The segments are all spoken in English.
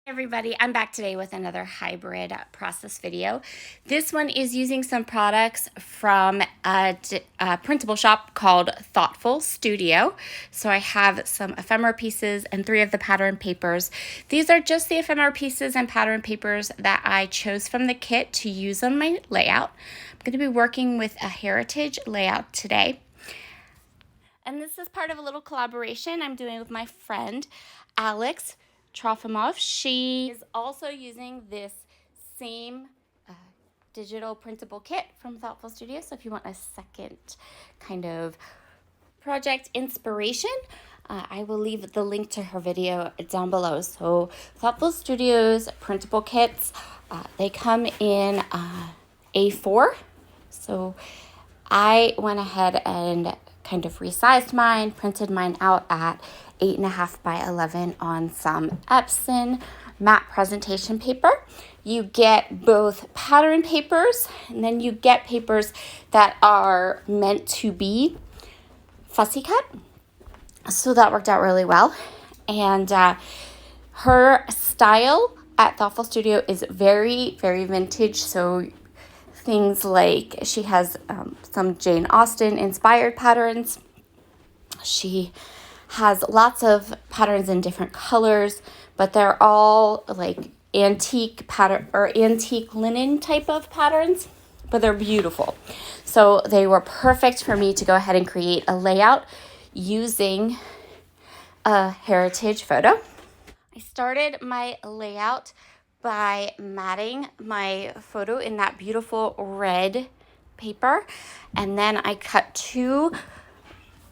Hey everybody, I'm back today with another hybrid process video. This one is using some products from a printable shop called Thoughtful Studio. So I have some ephemera pieces and 3 of the pattern papers. These are just the ephemera pieces and pattern papers that I chose from the kit to use on my layout. I'm going to be working with a heritage layout today. And this is part of a little collaboration I'm doing with my friend, Alex Trofimov. She is also using this same digital printable kit from Thoughtful Studio. So if you want a second kind of project inspiration, I will leave the link to her video down below. So Thoughtful Studio's printable kits, they come in A4. So I went ahead and kind of resized mine, printed mine out at 8.5 by 11 on some Epson matte presentation paper. You get both pattern papers, and then you get papers that are meant to be fussy cut. So that worked out really well. And her style at Thoughtful Studio is very, very vintage. So things like she has some Jane Austen inspired patterns. She has lots of patterns in different colors, but they're all like antique pattern or antique linen type of patterns, but they're beautiful. So they were perfect for me to go ahead and create a layout using a heritage photo. I started my layout by matting my photo in that beautiful red paper, and then I cut 2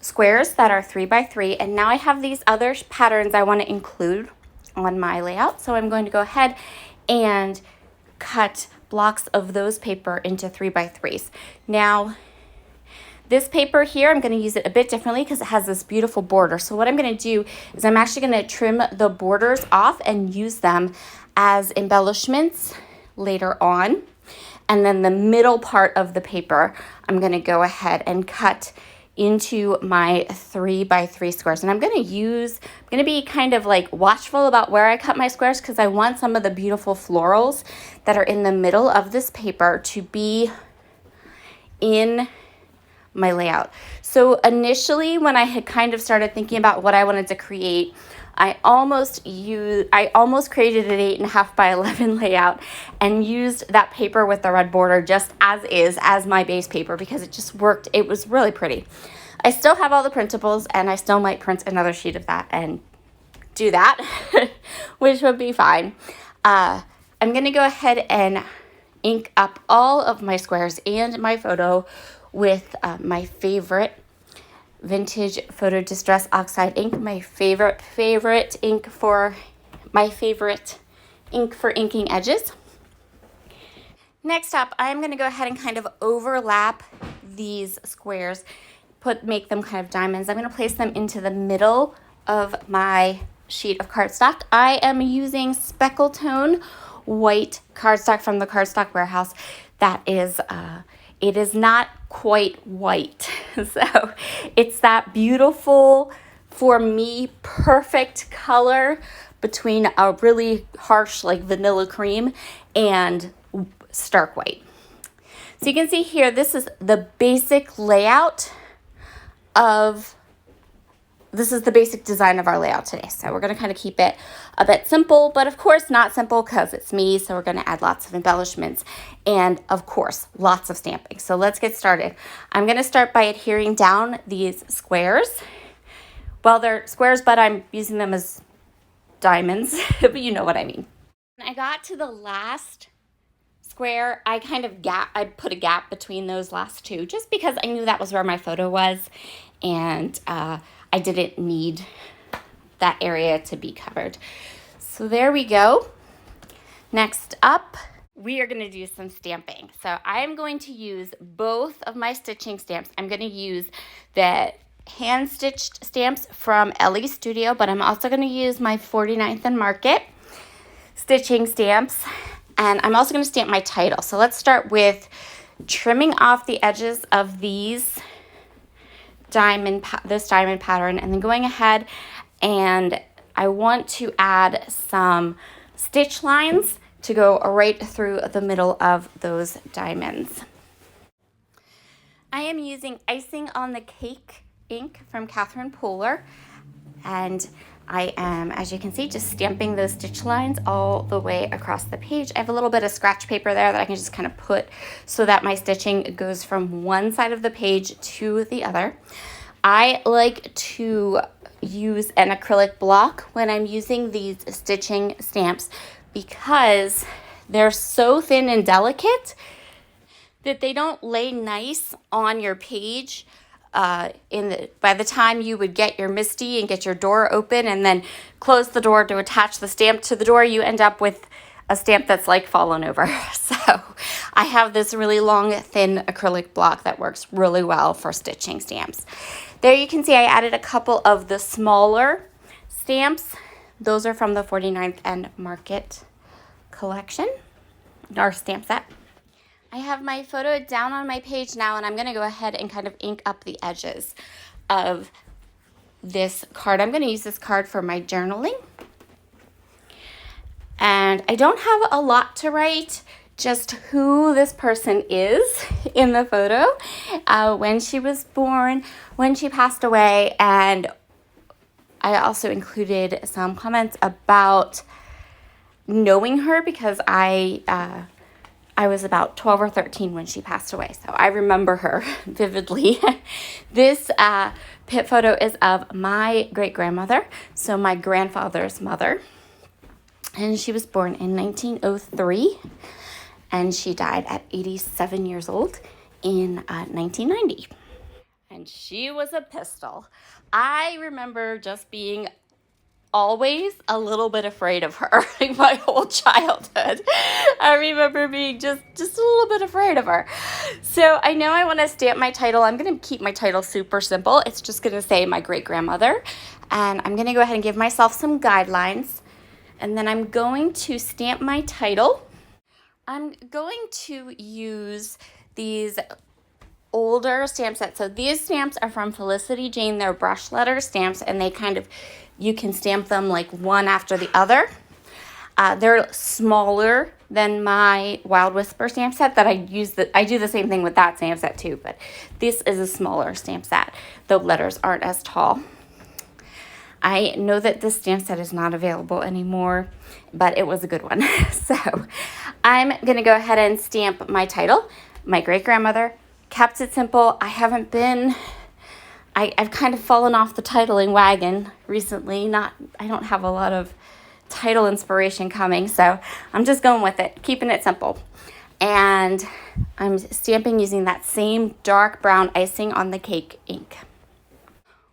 squares that are 3 by 3, and now I have these other patterns I want to include on my layout. So I'm going to go ahead and cut blocks of those paper into 3 by 3s. Now this paper here, I'm going to use it a bit differently because it has this beautiful border. So what I'm going to do is I'm actually going to trim the borders off and use them as embellishments later on. And then the middle part of the paper, I'm going to go ahead and cut into my 3 by 3 squares. And I'm going to be kind of like watchful about where I cut my squares because I want some of the beautiful florals that are in the middle of this paper to be in my layout. So initially, when I had kind of started thinking about what I wanted to create, I almost created an 8.5 by 11 layout and used that paper with the red border just as my base paper because it just worked. It was really pretty. I still have all the printables, and I still might print another sheet of that and do that, which would be fine. I'm going to go ahead and ink up all of my squares and my photo with my favorite vintage photo distress oxide ink, my favorite ink for inking edges. Next up, I'm going to go ahead and kind of overlap these squares, make them kind of diamonds. I'm going to place them into the middle of my sheet of cardstock. I am using speckle tone white cardstock from the Cardstock Warehouse. That is it is not quite white. So it's that beautiful, for me, perfect color between a really harsh like vanilla cream and stark white. So you can see here, this is the basic layout this is the basic design of our layout today. So we're going to kind of keep it a bit simple, but of course not simple because it's me. So we're going to add lots of embellishments and of course lots of stamping. So let's get started. I'm going to start by adhering down these squares. Well, they're squares, but I'm using them as diamonds, but you know what I mean. When I got to the last square, I put a gap between those last 2 just because I knew that was where my photo was, and I didn't need that area to be covered. So there we go. Next up, we are going to do some stamping. So I'm going to use both of my stitching stamps. I'm going to use the hand-stitched stamps from Ellie Studio, but I'm also going to use my 49th and Market stitching stamps. And I'm also going to stamp my title. So let's start with trimming off the edges of this diamond pattern, and then going ahead, and I want to add some stitch lines to go right through the middle of those diamonds. I am using Icing on the Cake ink from Catherine Pooler, and I am, as you can see, just stamping those stitch lines all the way across the page. I have a little bit of scratch paper there that I can just kind of put so that my stitching goes from one side of the page to the other. I like to use an acrylic block when I'm using these stitching stamps because they're so thin and delicate that they don't lay nice on your page. By the time you would get your MISTI and get your door open and then close the door to attach the stamp to the door, you end up with a stamp that's like fallen over. So I have this really long, thin acrylic block that works really well for stitching stamps. There you can see I added a couple of the smaller stamps. Those are from the 49th and Market collection, our stamp set. I have my photo down on my page now, and I'm going to go ahead and kind of ink up the edges of this card. I'm going to use this card for my journaling. And I don't have a lot to write, just who this person is in the photo, when she was born, when she passed away, and I also included some comments about knowing her because I was about 12 or 13 when she passed away, so I remember her vividly. This pit photo is of my great-grandmother, so my grandfather's mother, and she was born in 1903, and she died at 87 years old in 1990. And she was a pistol. I remember just being always a little bit afraid of her like my whole childhood. I remember being just a little bit afraid of her. So I know I want to stamp my title. I'm going to keep my title super simple. It's just going to say my great-grandmother. And I'm going to go ahead and give myself some guidelines. And then I'm going to stamp my title. I'm going to use these older stamp sets. So these stamps are from Felicity Jane. They're brush letter stamps, and they kind of, you can stamp them like one after the other. They're smaller than my Wild Whisper stamp set that I use. I do the same thing with that stamp set too, but this is a smaller stamp set. The letters aren't as tall. I know that this stamp set is not available anymore, but it was a good one. So I'm going to go ahead and stamp my title, my great-grandmother. Kept it simple. I've kind of fallen off the titling wagon recently. I don't have a lot of title inspiration coming, so I'm just going with it, keeping it simple. And I'm stamping using that same dark brown Icing on the Cake ink.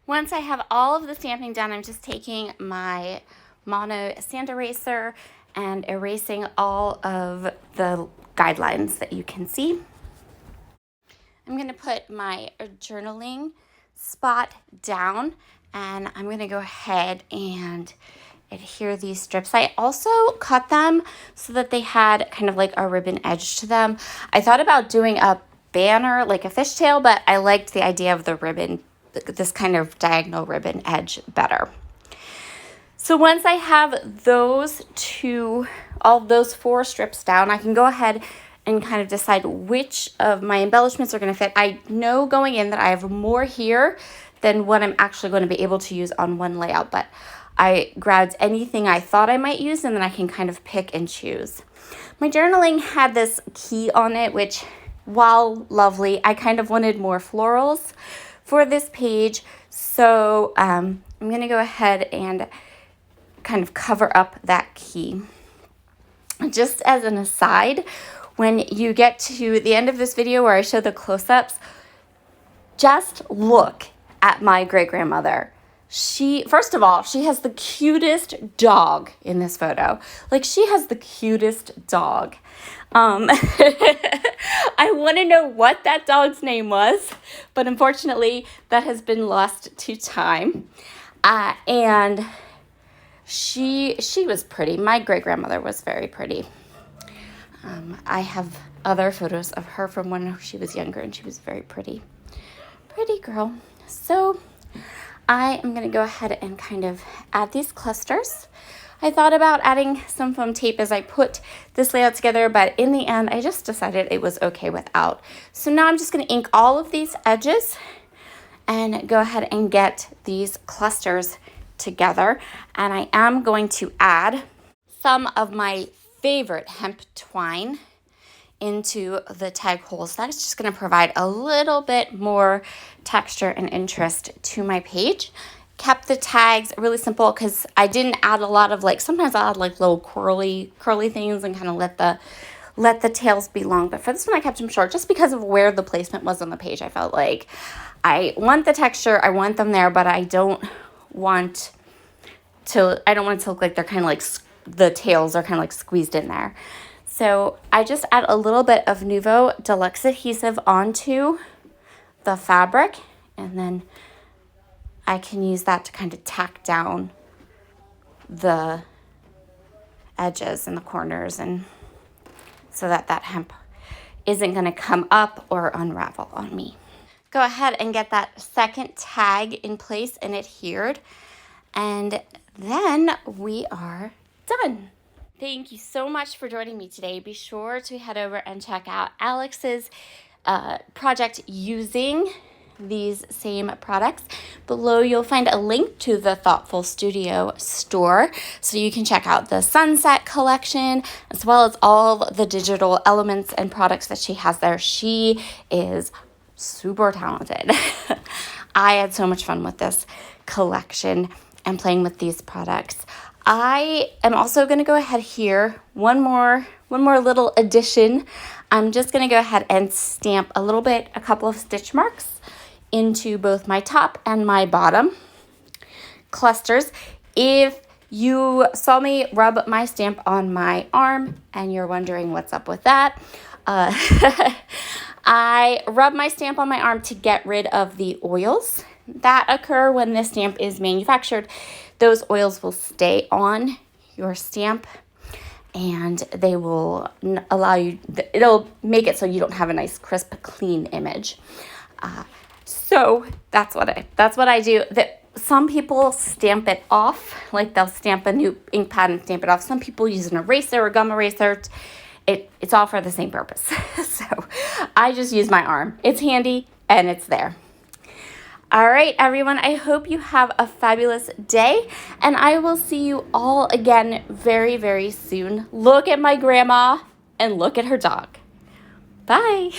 Once I have all of the stamping done, I'm just taking my Mono sand eraser and erasing all of the guidelines that you can see. I'm going to put my journaling spot down, and I'm going to go ahead and adhere these strips. I also cut them so that they had kind of like a ribbon edge to them. I thought about doing a banner like a fishtail, but I liked the idea of the ribbon, this kind of diagonal ribbon edge better. So once I have all those 4 strips down, I can go ahead and kind of decide which of my embellishments are going to fit. I know going in that I have more here than what I'm actually going to be able to use on one layout, but I grabbed anything I thought I might use, and then I can kind of pick and choose. My journaling had this key on it, which, while lovely, I kind of wanted more florals for this page, so I'm going to go ahead and kind of cover up that key. Just as an aside, when you get to the end of this video where I show the close-ups, just look at my great-grandmother. First of all, she has the cutest dog in this photo. Like, she has the cutest dog. I want to know what that dog's name was, but unfortunately, that has been lost to time. And she was pretty. My great-grandmother was very pretty. I have other photos of her from when she was younger, and she was very pretty. Pretty girl. So I am going to go ahead and kind of add these clusters. I thought about adding some foam tape as I put this layout together, but in the end, I just decided it was okay without. So now I'm just going to ink all of these edges and go ahead and get these clusters together. And I am going to add some of my favorite hemp twine into the tag holes. That is just going to provide a little bit more texture and interest to my page. Kept the tags really simple because I didn't add a lot of, like, sometimes I'll add like little curly things and kind of let the tails be long. But for this one, I kept them short just because of where the placement was on the page. I felt like I want the texture, I want them there, but I don't want to look like they're kind of like the tails are kind of like squeezed in there. So I just add a little bit of Nuvo Deluxe adhesive onto the fabric, and then I can use that to kind of tack down the edges and the corners, and so that hemp isn't going to come up or unravel on me. Go ahead and get that second tag in place and adhered, and then we are done. Thank you so much for joining me today. Be sure to head over and check out Alex's project using these same products. Below you'll find a link to the Thoughtful Studio store, so you can check out the Sunset collection as well as all the digital elements and products that she has there. She is super talented. I had so much fun with this collection and playing with these products. I am also going to go ahead here, one more little addition. I'm just going to go ahead and stamp a couple of stitch marks into both my top and my bottom clusters. If you saw me rub my stamp on my arm and you're wondering what's up with that, I rub my stamp on my arm to get rid of the oils that occur when this stamp is manufactured. Those oils will stay on your stamp and they will allow you, it'll make it so you don't have a nice crisp clean image. So that's what I do. Some people stamp it off, like they'll stamp a new ink pad and stamp it off. Some people use an eraser or gum eraser. It's all for the same purpose. So I just use my arm. It's handy and it's there. All right, everyone, I hope you have a fabulous day, and I will see you all again very, very soon. Look at my grandma and look at her dog. Bye.